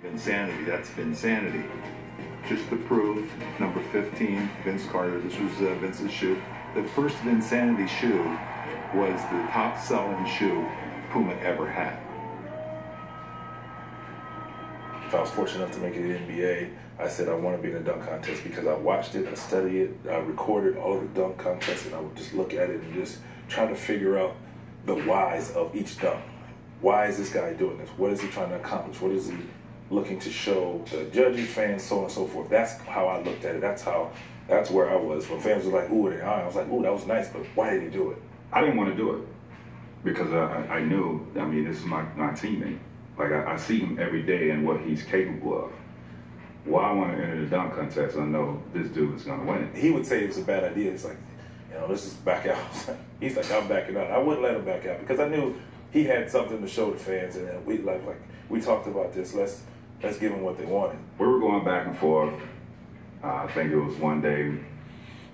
Vinsanity, that's Vinsanity. Just to prove, number 15, Vince Carter, this was Vince's shoe. The first Vinsanity shoe was the top selling shoe Puma ever had. If I was fortunate enough to make it to the NBA, I said I want to be in a dunk contest because I watched it, I studied it, I recorded all of the dunk contests, and I would just look at it and just try to figure out the whys of each dunk. Why is this guy doing this? What is he trying to accomplish? What is he looking to show the judges, fans, so on and so forth? That's how I looked at it. That's where I was. When fans were like, ooh, I was like, ooh, that was nice, but why did he do it? I didn't want to do it because I knew, I mean, this is my teammate. Like, I see him every day and what he's capable of. Well, I want to enter the dunk contest. I know this dude is going to win it. He would say it was a bad idea. It's like, let's just back out. He's like, I'm backing out. I wouldn't let him back out because I knew he had something to show the fans, and we we talked about this. Let's give them what they wanted. We were going back and forth. I think it was one day,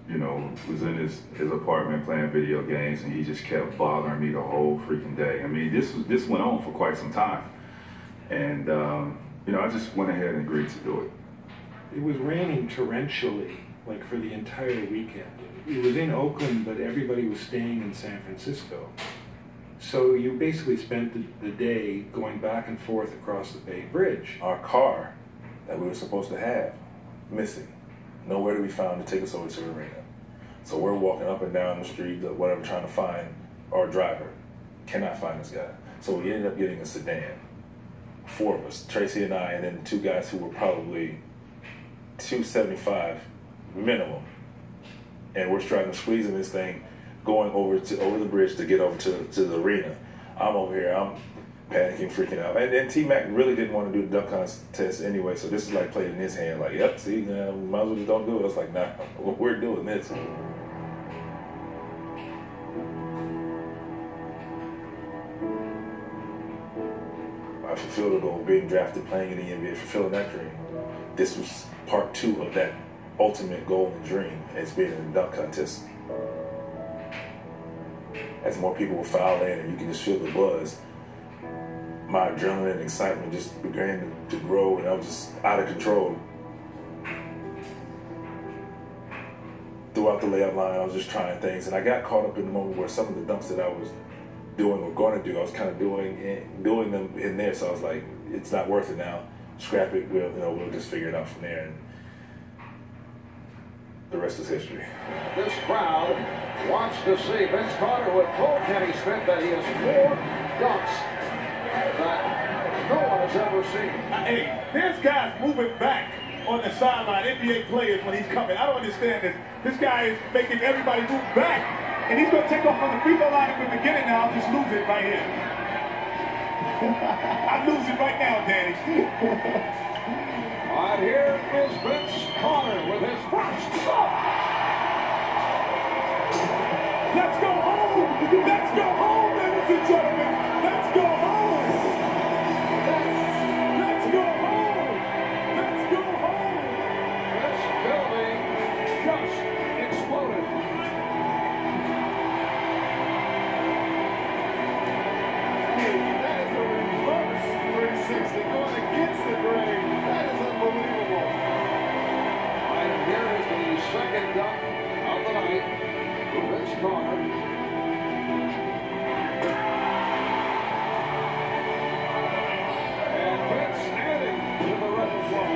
was in his apartment playing video games, and he just kept bothering me the whole freaking day. I mean, this went on for quite some time. And, I just went ahead and agreed to do it. It was raining torrentially, like for the entire weekend. It was in Oakland, but everybody was staying in San Francisco. So you basically spent the day going back and forth across the Bay Bridge. Our car that we were supposed to have, missing. Nowhere to be found to take us over to the arena. So we're walking up and down the street, whatever, trying to find our driver. Cannot find this guy. So we ended up getting a sedan. 4 of us, Tracy and I, and then 2 guys who were probably 275 minimum. And we're trying to squeeze in this thing, going over the bridge to get over to the arena. I'm over here, I'm panicking, freaking out. And T-Mac really didn't want to do the dunk contest anyway, so this is like playing in his hand, like, yep, see, we might as well just don't do it. I was like, nah, we're doing this. I fulfilled the goal of being drafted, playing in the NBA, fulfilling that dream. This was part 2 of that ultimate goal and dream, as being in the dunk contest. As more people would file in and you can just feel the buzz, my adrenaline and excitement just began to grow, and I was just out of control. Throughout the layup line, I was just trying things, and I got caught up in the moment where some of the dunks that I was doing or going to do, I was kind of doing them in there, so I was like, it's not worth it now. Scrap it, we'll just figure it out from there. And the rest is history. This crowd wants to see Vince Carter would told Kenny Smith that he has 4 dunks that no one has ever seen. Hey, there's guys moving back on the sideline, NBA players, when he's coming. I don't understand this. This guy is making everybody move back, and he's going to take off on the free throw line at the beginning now. I'll just lose it right here. I lose it right now, Danny. All right, here is Vince Carter with his first shot. Let's go home. Let's go home, ladies and gentlemen. Let's go home. Let's go home. Let's go home. This building just exploded. That is a reverse 360 going against the grain. That is unbelievable. All right, and here is the second dunk of the night for Vince Carter. And Vince adding to the repertoire.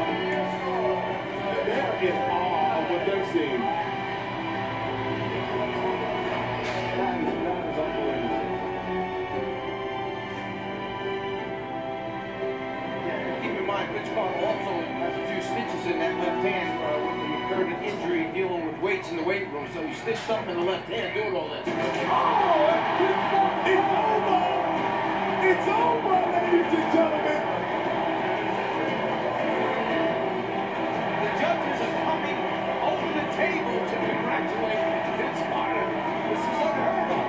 They're in awe of what they're seeing. That is unbelievable. Keep in mind, Vince Carter also has a few stitches in that left hand when he incurred an injury dealing with weights in the weight room. So he stitched up in the left hand doing all that. Oh, it's over. It's over, ladies and gentlemen. The judges are coming over the table to congratulate Vince Carter. This is unheard of.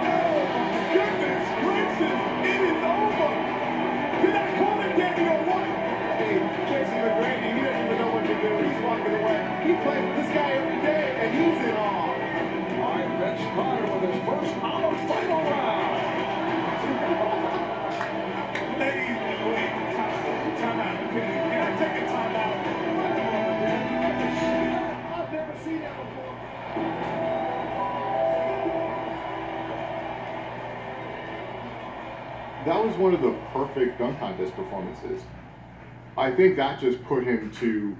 Oh, goodness gracious, it is over. Did I call it Danny or what? Hey, Tracy McGrady, he doesn't even know what to do. He's walking away. He plays with this guy every day, and he's in awe. All right, Vince Carter with his first out of final round. Ladies, wait, time out. was one of the perfect dunk contest performances. I think that just put him to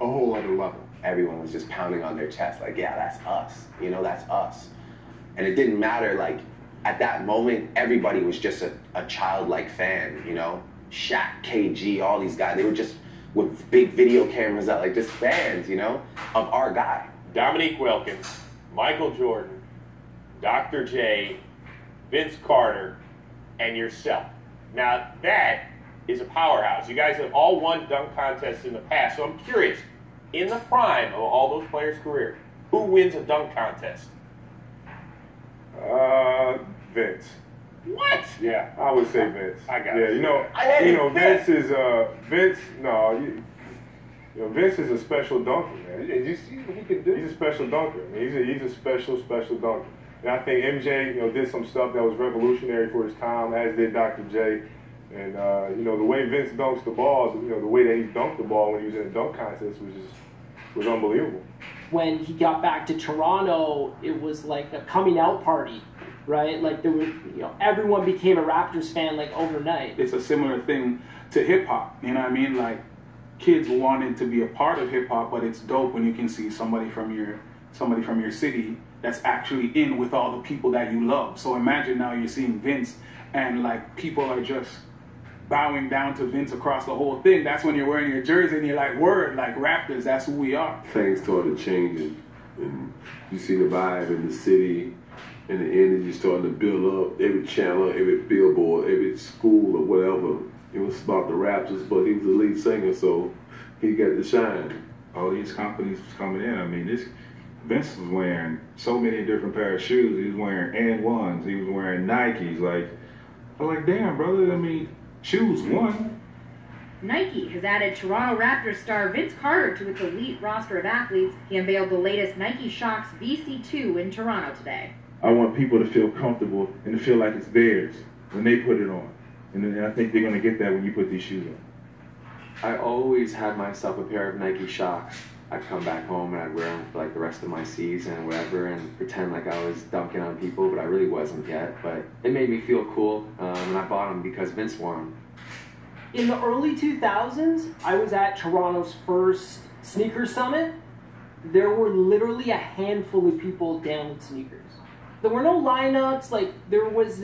a whole other level. Everyone was just pounding on their chest, like, yeah, that's us. You know, that's us. And it didn't matter, like, at that moment, everybody was just a childlike fan, you know? Shaq, KG, all these guys, they were just with big video cameras out, like just fans, you know, of our guy. Dominique Wilkins, Michael Jordan, Dr. J, Vince Carter, and yourself. Now, that is a powerhouse. You guys have all won dunk contests in the past, so I'm curious, in the prime of all those players' career, who wins a dunk contest? Vince. What? Yeah, I would say Vince. I got it. Yeah, Vince is Vince. No, Vince is a special dunker, man. Did you see what he can do? He's a special dunker. I mean, he's a special dunker. And I think MJ, did some stuff that was revolutionary for his time, as did Dr. J. And the way Vince dunks the ball, the way that he dunked the ball when he was in a dunk contest was unbelievable. When he got back to Toronto, it was like a coming out party, right? Like there were, everyone became a Raptors fan like overnight. It's a similar thing to hip hop. You know what I mean? Like kids wanted to be a part of hip hop, but it's dope when you can see somebody from your city that's actually in with all the people that you love. So imagine now you're seeing Vince and like people are just bowing down to Vince across the whole thing. That's when you're wearing your jersey and you're like, word, like Raptors, that's who we are. Things started changing and you see the vibe in the city and the energy starting to build up. Every channel, every billboard, every school or whatever, it was about the Raptors, but he was the lead singer, so he got to shine. All these companies was coming in. I mean, Vince was wearing so many different pair of shoes. He was wearing And1s. He was wearing Nikes. I'm like, damn, brother. I mean, choose one. Nike has added Toronto Raptors star Vince Carter to its elite roster of athletes. He unveiled the latest Nike Shox VC2 in Toronto today. I want people to feel comfortable and to feel like it's theirs when they put it on. And I think they're going to get that when you put these shoes on. I always had myself a pair of Nike Shox. I'd come back home and I'd wear them for like the rest of my season and whatever and pretend like I was dunking on people, but I really wasn't yet. But it made me feel cool, and I bought them because Vince wore them. In the early 2000s, I was at Toronto's first sneaker summit. There were literally a handful of people down with sneakers. There were no lineups, like there was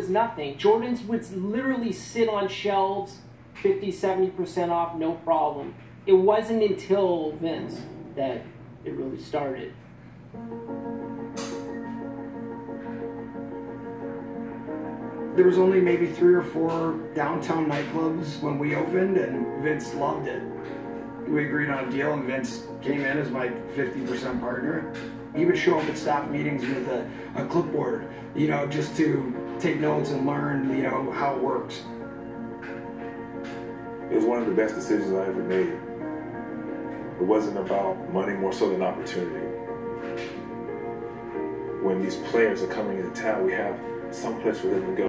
nothing. Jordans would literally sit on shelves, 50, 70% off, no problem. It wasn't until Vince that it really started. There was only maybe 3 or 4 downtown nightclubs when we opened, and Vince loved it. We agreed on a deal, and Vince came in as my 50% partner. He would show up at staff meetings with a clipboard, just to take notes and learn, how it works. It was one of the best decisions I ever made. It wasn't about money, more so than opportunity. When these players are coming into town, we have some place for them to go.